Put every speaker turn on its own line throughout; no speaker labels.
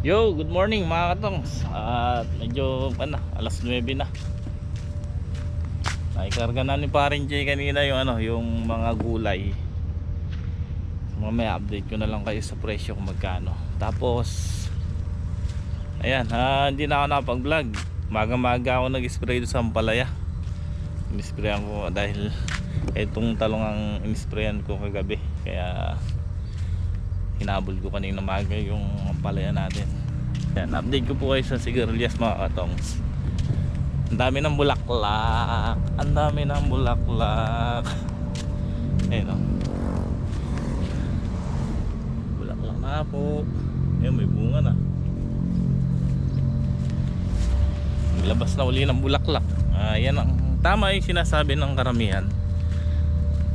Yo, good morning mga katongs. At medyo alas 9 na. Naikarga na ni paring Jay kanina yung yung mga gulay. Mamaya update ko na lang kayo sa presyo kung magkano. Tapos ayan, hindi na ako nakapag-vlog. Maga-maga ako nag-spray doon sa Ampalaya. In-sprayan ko dahil itong talong ang in-sprayan ko kagabi. Kaya hinabol ko kanina maga yung Ampalaya natin. Yan, update ko po kayo sa sigarilyas mga katongs. Ang dami ng bulaklak. Ang dami ng bulaklak. Ayun o. Bulaklak na po. Ayun, may bunga na. Naglabas na uli ng bulaklak. Yan ang tama yung sinasabi ng karamihan.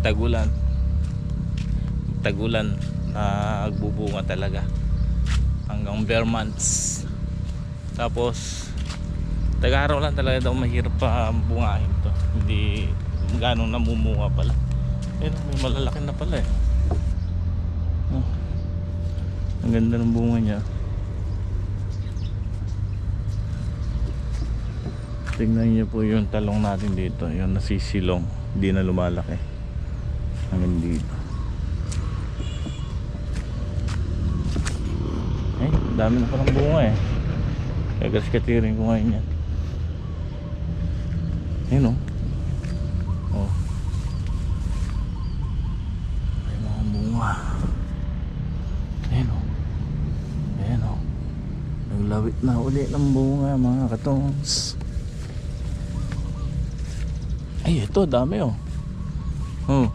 Tagulan. Tagulan na nagbubunga talaga. Hanggang bare months. Tapos Taga-araw lang talaga daw mahirap pa bungahin to. Hindi gano'ng namumunga pala. Pero may malalaki na pala eh. Oh, ang ganda ng bunga niya. Tingnan niyo po yung talong natin dito. Yung nasisilong. Hindi na lumalaki. Hanggang dito. Eh, dami na palang bunga eh. Kagas-katirin ko ngayon yan. Ayun o. Oh. May mga bunga. Ayun o. Ayan o. Naglawit na uli ng bunga mga katongs. Ay, ito dami o. Oh.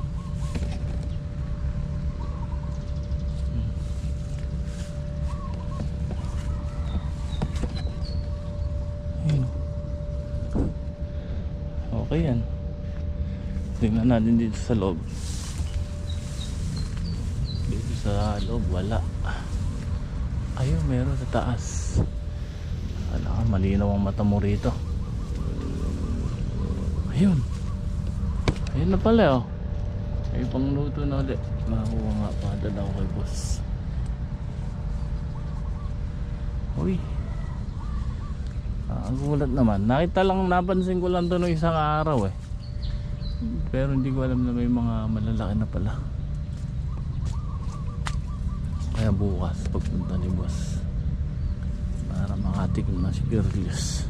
Okay yan. Tingnan natin dito sa loob. Dito sa loob wala. Ayun, meron sa taas. Wala ka, malinaw ang mata mo rito. Ayun. Ayun na pala oh. Ay pangluto na ulit. Makuha nga pa daw kay boss. Uy, ang gulat naman. Nakita lang, napansin ko lang doon isang araw eh. Pero hindi ko alam na may mga malalaki na pala. Kaya bukas pagpunta ni boss para makatikim na si Girlius.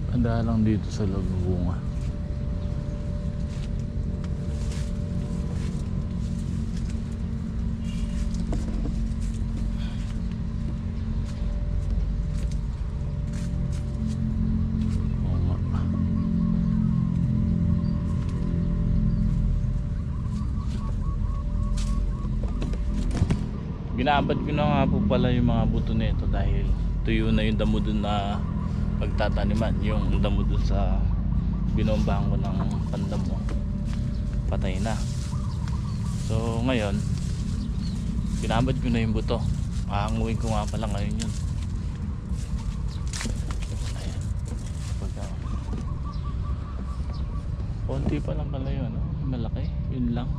Handa lang dito sa loob ng bunga. Binabad ko na nga po pala yung mga buto nito dahil tuyo na yung damo dun na pagtataniman. Yung damo dun sa binombahan ko ng pandamo patay na. So ngayon binabad ko na yung buto. Aanguin ko nga pala ngayon yun. Ayan. Konti pa lang pala yun, no? Malaki, yun lang.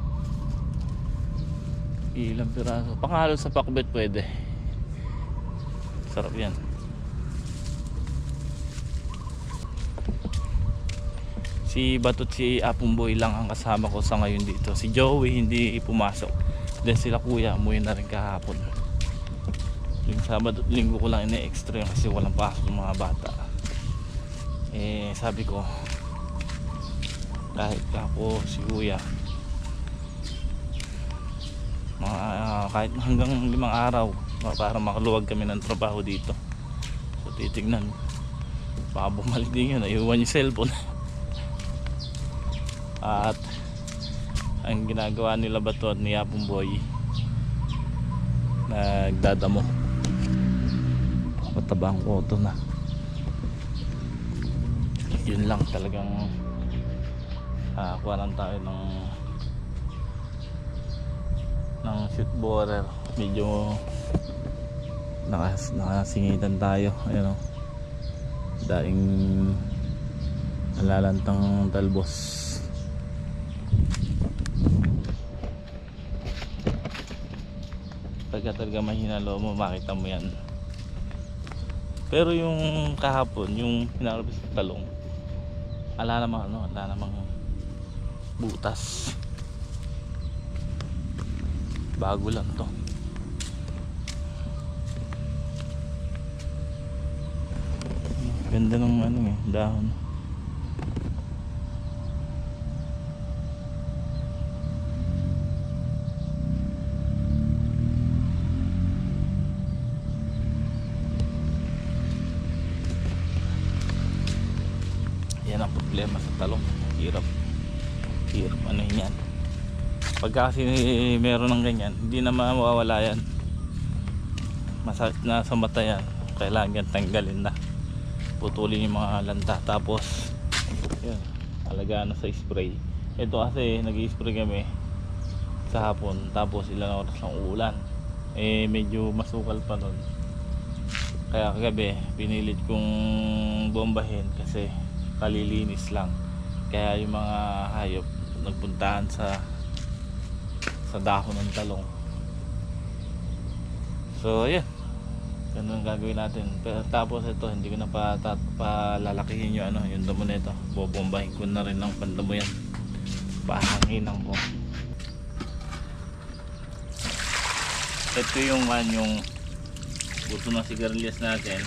Ilang piraso. Panghalo sa pakbet pwede. Sarap yan. Si Batot, si Apumboy lang ang kasama ko sa ngayon dito. Si Joey hindi pumasok. Then sila kuya, umuwi na rin kahapon. Yung Sabado at Linggo ko lang ina-extra kasi walang pasok ng mga bata. Eh sabi ko, kahit ako si kuya, kahit hanggang 5 araw para makaluwag kami ng trabaho dito. So titignan, baka bumalik din yun, naiwan yung cellphone. At ang ginagawa nila Bato at ni Apong Boy, nagdadamo. Matabang koto na. Yun lang talagang kuha lang tayo ng ng shoot borer. Medyo nakasingitan tayo. Ayan o, daing nalalantang talbos. Pagka talaga mahina loob mo, makita mo yan. Pero yung kahapon, yung pinarabis ng talong, wala namang butas. Bago lang to. Ganda ng dahon. Yan ang problema sa talong. Hirap ano yan. Pagka kasi meron ng ganyan, hindi na mawawala yan. Masakit na sa mata yan. Kailangan tanggalin na, putulin yung mga lanta. Tapos yun, alagaan na sa spray. Ito kasi nag-i-spray kami sa hapon, tapos ilang oras ng ulan, medyo masukal pa nun. Kaya kagabi pinilit kong bombahin kasi kalilinis lang. Kaya yung mga hayop nagpuntahan sa dahon ng talong. So ayan, ganun gagawin natin. Pero tapos ito, hindi ko na palalakihin yung yung damo nito. Bobombahin ko na rin ng pandamo yan. Pahanginan ko. Ito yung puso ng sigarilyas natin.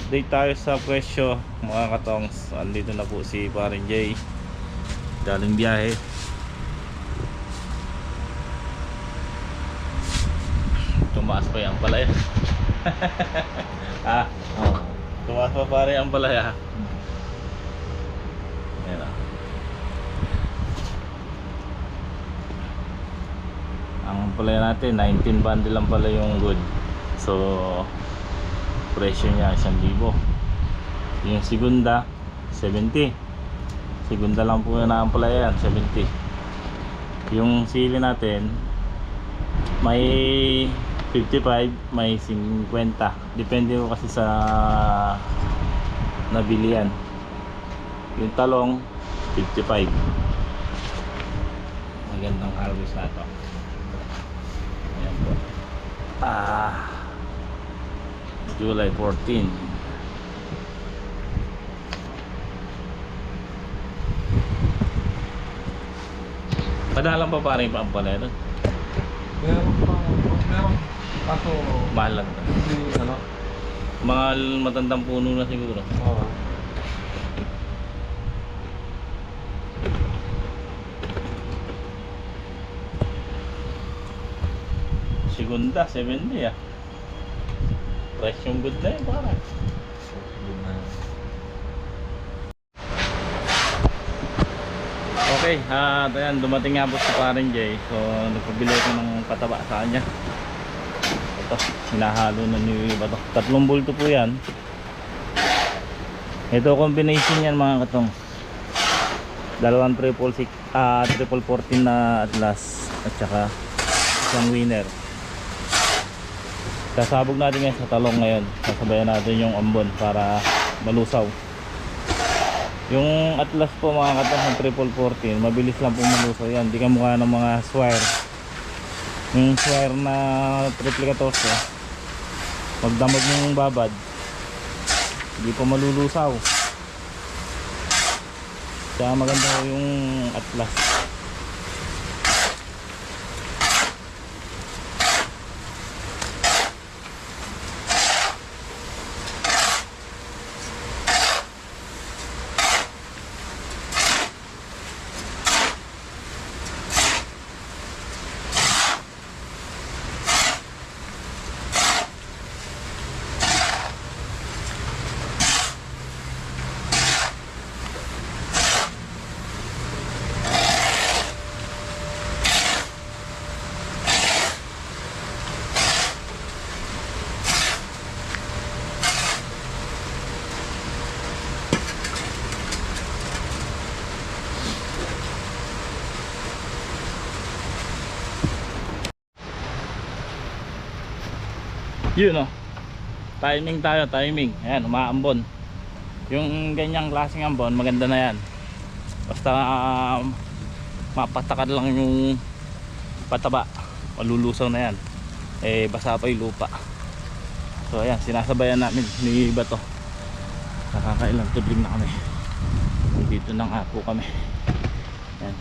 Update tayo sa presyo mga katongs. Andito na po si Paring Jay, galing biyahe. Tumaas pa yung palaya. Tumaas pa pare ang palaya. Ayan o. Ang palaya natin 19 bundle lang pala yung good. So presyo niya 1,000. Yung segunda 70. Segunda lang po na ang palaya yan, 70. Yung sili natin may 55, may 50. Depende ko kasi sa nabili yan. Yung talong 55. napakagandang harvest na to. Ayan po. July 14. Madalang pa parin pa ang palero.
Meron pa, meron. Kaso,
Mahal lang to.
hindi, ano?
Mahal, matandang puno na siguro.
Oo.
Segunda, 70 ah. Price yung good na yun para.
Yun na.
Okay, ayan, dumating nga po si Paring Jay. So, nagpabili ko ng pataba sa kanya. Ito, hinahalo na ni Bato. 3 bulto po yan. Ito combination yan mga katong. 2 triple 14 na Atlas at saka isang winner. Sasabog natin ngayon sa talong ngayon. Sasabayan natin yung ambon para malusaw. Yung Atlas po mga katong ng triple 14, mabilis lang po malusaw yan. Di ka mukha ng mga swire. Yung swire na triple 14, magdamag yung babad, hindi pa malulusaw. Kaya maganda yung Atlas. Yun o, timing tayo, timing. Ayan, umaambon. Yung ganyang klaseng ambon, maganda na yan. Basta mapatakad lang yung pataba, malulusaw na yan. Eh, basa pa yung lupa. So ayan, sinasabayan namin ni Bato. Nakakailang tubig na kami. Dito na nga po kami. Ayan.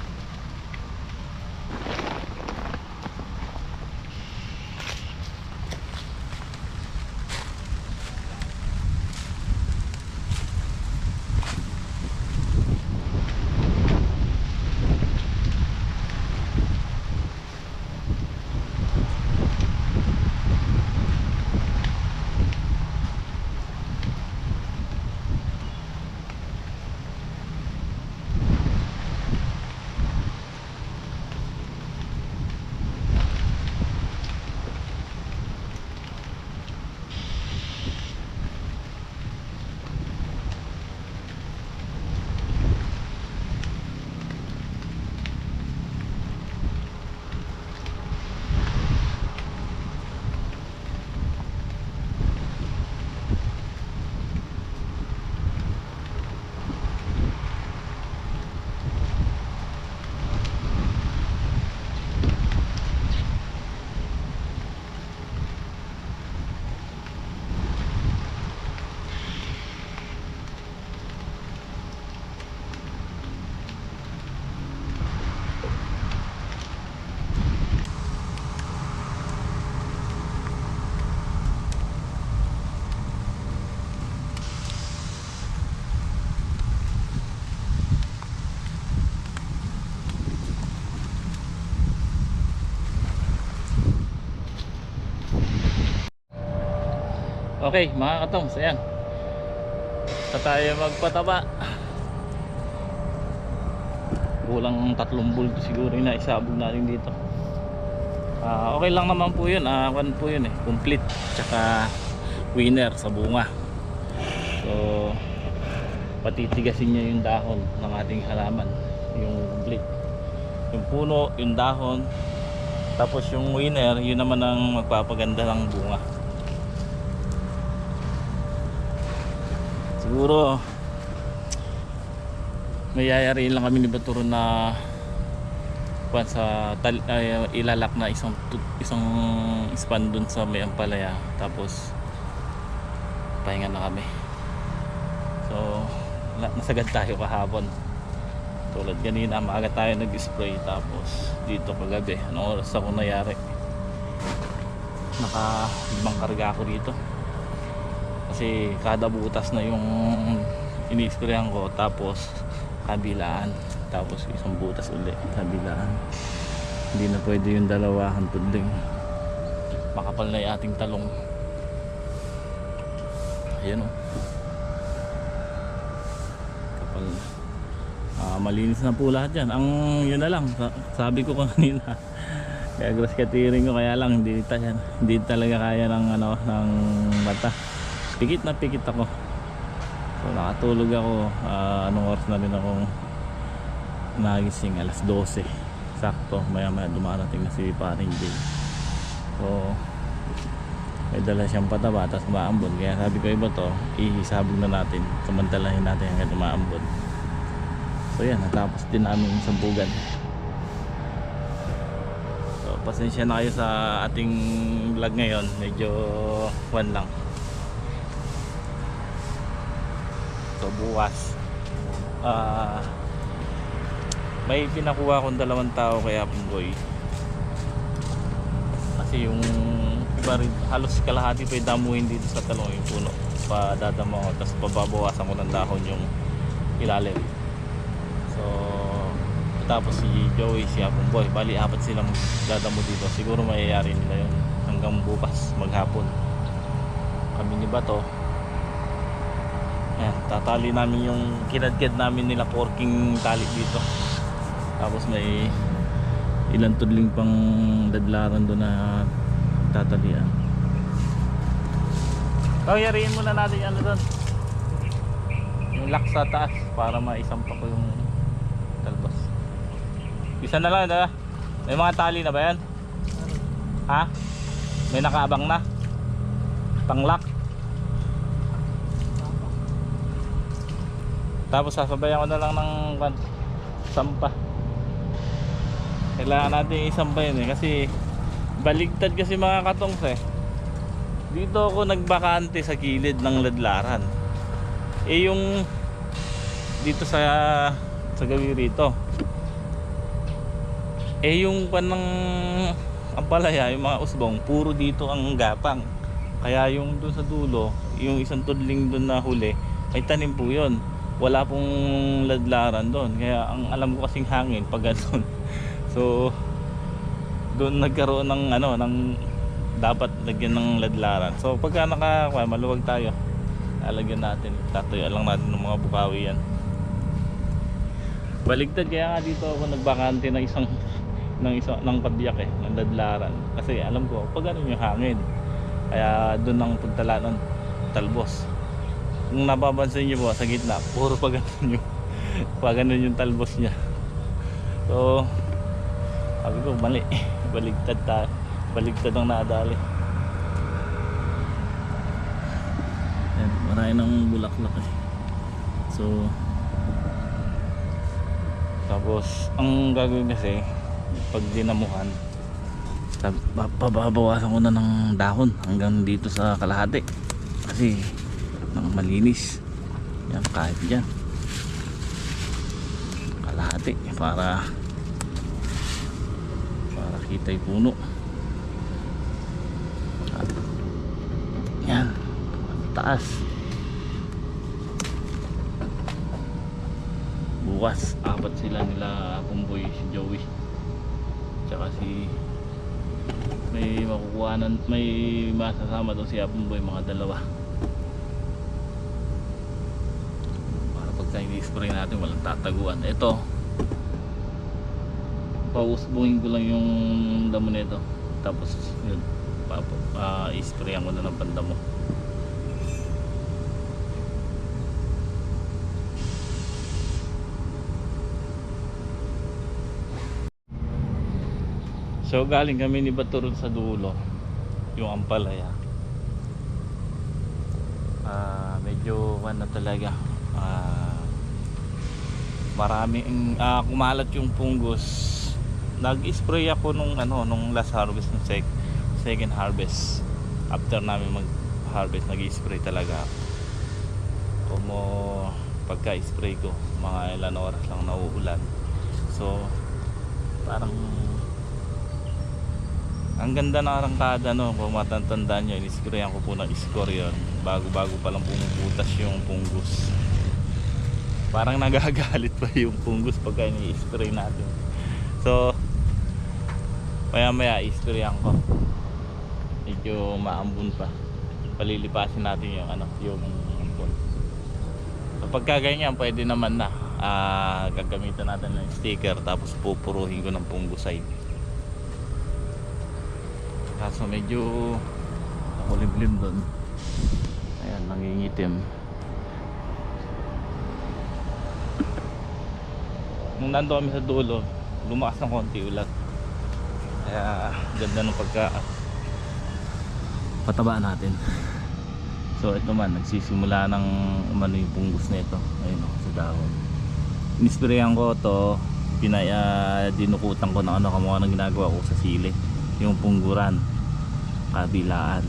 Okay mga katongs, ayan, sa tayo magpataba. Kulang 3 bulto siguro na isabog natin dito. Okay lang naman po yun. One po yun eh, complete. Tsaka winner sa bunga. So patitigasin niya yung dahon ng ating halaman. Yung complete, yung puno, yung dahon. Tapos yung winner, yun naman ang magpapaganda ng bunga. Siguro may yayari lang kami ni Baturo na ilalak na isang span dun sa may ampalaya, tapos pahinga na kami. So nasagad tayo kahapon. Tulad ganina, maaga tayo nag-spray, tapos dito kagabi, anong oras ako nayari, naka ibang karga ako dito kasi kada butas na yung ini-sprayan ko, tapos kabilaan, tapos isang butas uli kabilaan. Hindi na pwede yung dalawa ang tudling, makapal na yung ating talong. Ayan o, kapal na. Malinis na po lahat yan. Ang yun na lang, sabi ko kanina, kaya grass cutting ko, kaya lang hindi talaga kaya ng ng mata. Pikit na pikit ako. So nakatulog ako, anong oras na rin akong nagising, alas 12 sakto. Maya maya dumarating na si paring Jay. So may dala siyang pataba, tapos maambon. Kaya sabi ko, iba to, ihisabog na natin, samantalahin natin hanggang maambon. So yan, natapos din namin yung sambugan. So pasensya na kayo sa ating vlog ngayon, medyo one lang. So bukas may pinakuha akong 2 tao kay Apongboy, kasi yung iba rin, halos kalahati pa damuhin dito sa talong yung puno, padadama ko, tapos pababawasan ko ng dahon yung ilalim. So tapos si Joey, si Apongboy, bali 4 silang dadamo dito. Siguro mayayari nila yun hanggang bukas maghapon. Kami ni Bato, ayan, tatali namin yung kinadkad namin nila porking tali dito. Tapos may ilang tudling pang dadlaran doon na tatalian. Yariin muna natin ano doon, yung lock sa taas, para maisampa ko yung talbos. Isa na lang, da. May mga tali na ba yan? Ha? May nakaabang na? Pang-lock? Tapos sasabayan ko na lang ng sampa. Kailangan natin isampa yun eh, kasi baligtad kasi mga katongs eh. Dito ako nagbakante sa gilid ng ladlaran. Eh yung dito sa gawin rito, eh yung panang ampalaya, yung mga usbong, puro dito ang gapang. Kaya yung dun sa dulo, yung isang tudling dun na huli, ay tanim po yun. Wala pong ladlaran doon. Kaya ang alam ko kasing hangin pag ganun. So doon nagkaroon ng ng dapat lagyan ng ladlaran. So pagka maluwag tayo, lalagyan natin, tatuyo lang natin ng mga bukawi yan. Baligtad, kaya nga dito ako nagbakante ng ng kabiyak eh, ng ladlaran. Kasi alam ko pag ganun yung hangin, kaya doon ang pagtala ng talbos. Kung napapansin nyo po sa gitna, puro pag ganun yung talbos niya. So sabi ko, mali, baligtad ang nadali. Ayan, marami ng bulaklak eh. So tapos ang gagawin kasi, pag dinamuhan, pababawasan ko na ng dahon hanggang dito sa kalahati, kasi nang malinis yan, kahit dyan kalahati, para kita yung puno. Yan, taas. Bukas 4 sila nila Apongboy, si Joey, tsaka si may makukuhanan, may masasama daw si Apongboy, mga 2, para pagka i-spray natin walang tataguan. Ito, pausbungin ko lang yung damo nito, tapos yun, i-sprayan ko na ng pandamo. So galing kami ni Bato sa dulo, yung ampalaya. Medyo talaga, maraming kumalat yung punggos nag-spray ako nung nung last harvest ng second harvest. After namin mag-harvest, nag-spray talaga ako. Como pagka-spray ko, mga ilan oras lang nauulan. So parang ang ganda ng arangkada, no? Kung matatandaan nyo, in-sprayan ko po ng score yun. Bago pa lang pumuputas yung pungus. Parang nagagalit pa yung pungus pagka ini-spray natin. So maya i-sprayan ko. Medyo maambun pa. Palilipasin natin yung yung ambon. So pagka ganyan, pwede naman na gagamitan natin ng sticker, tapos pupuruhin ko ng fungicide. Kaso medyo nakulimlim doon. Ayan, nangingitim. Nung nando kami sa dulo, lumakas ng konti ulat. Kaya ganda ng pagka pataba natin. So ito man, nagsisimula ng umano yung pungus na ito. Ayun sa dahon. Inisprayan ko to, dinukutan ko ng kamukha ng ginagawa ko sa sili, yung pungguran, kabilaan.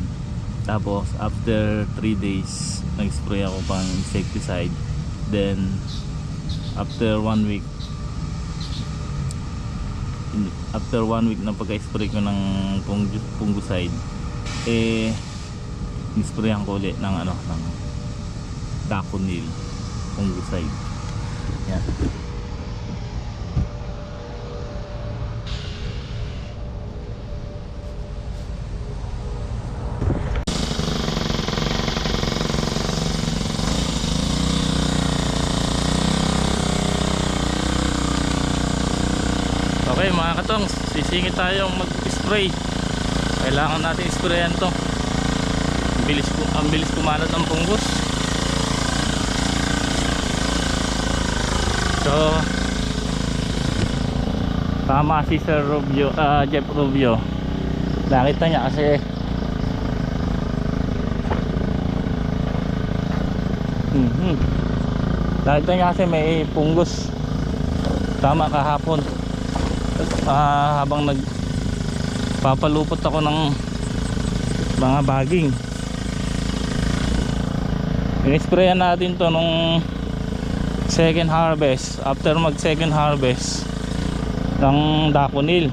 Tapos after 3 days, nag-spray ako pang insecticide. Then after 1 week, ng pagka-spray ko ng fungicide, nisprayan ko ulit ng ng Daconil fungicide. Yan. Okay mga katong, sisingit tayong mag-spray. Kailangan natin sprayan to. Ang bilis kumalat ang pungus. So tama si Sir Rubio, Jeff Rubio. Nakita niya kasi nakita niya kasi may pungus. Tama kahapon. Habang nagpapalupot ako ng mga baging, in-sprayan natin to nung second harvest. After mag second harvest ng Daconil,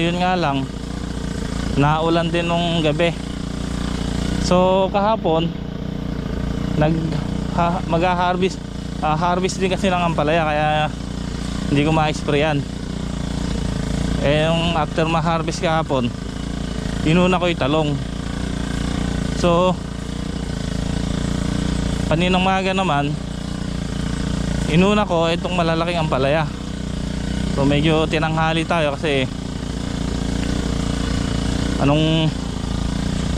yun nga lang, naulan din nung gabi. So kahapon harvest din kasi ng ampalaya, kaya hindi ko ma-sprayan. Yung after ma-harvest kahapon, inuna ko yung talong. So kaninang maga naman, inuna ko itong malalaking ampalaya. So medyo tinanghali tayo kasi anong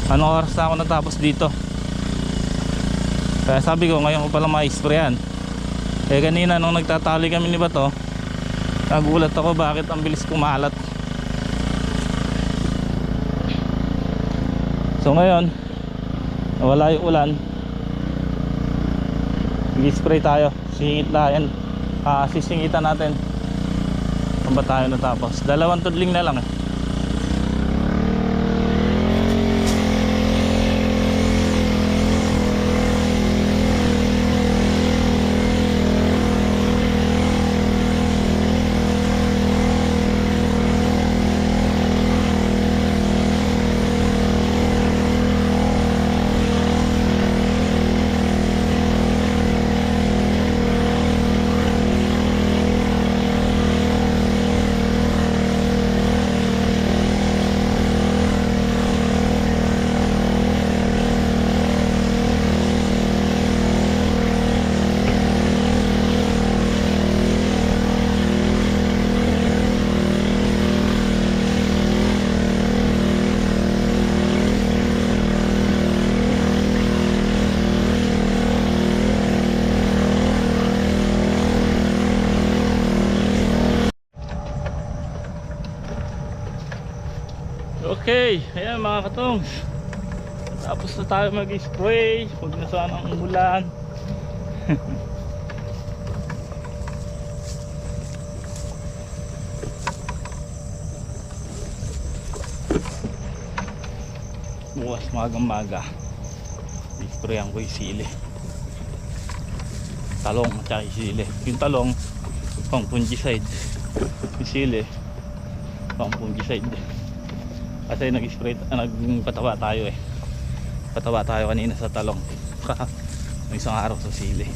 oras na ako natapos dito. Kaya sabi ko, ngayon ko pala ma-sprayan. Kanina nung nagtatali kami ni Bato, nagulat ako bakit ang bilis kumalat. So ngayon, nawala yung ulan, i-spray tayo. Singit na yan, sisingitan natin. Kung ba tayo natapos? 2 tudling na lang Okay, ayan mga katong, tapos na tayo mag-spray. Huwag na sana ang umulan. bukas magang maga isprayan ko yung sili, talong at saka yung sili. Yung talong pang fungicide, yung sili pang fungicide kasi nag-spray, nagpatawa tayo patawa tayo kanina sa talong ng isang araw sa sili.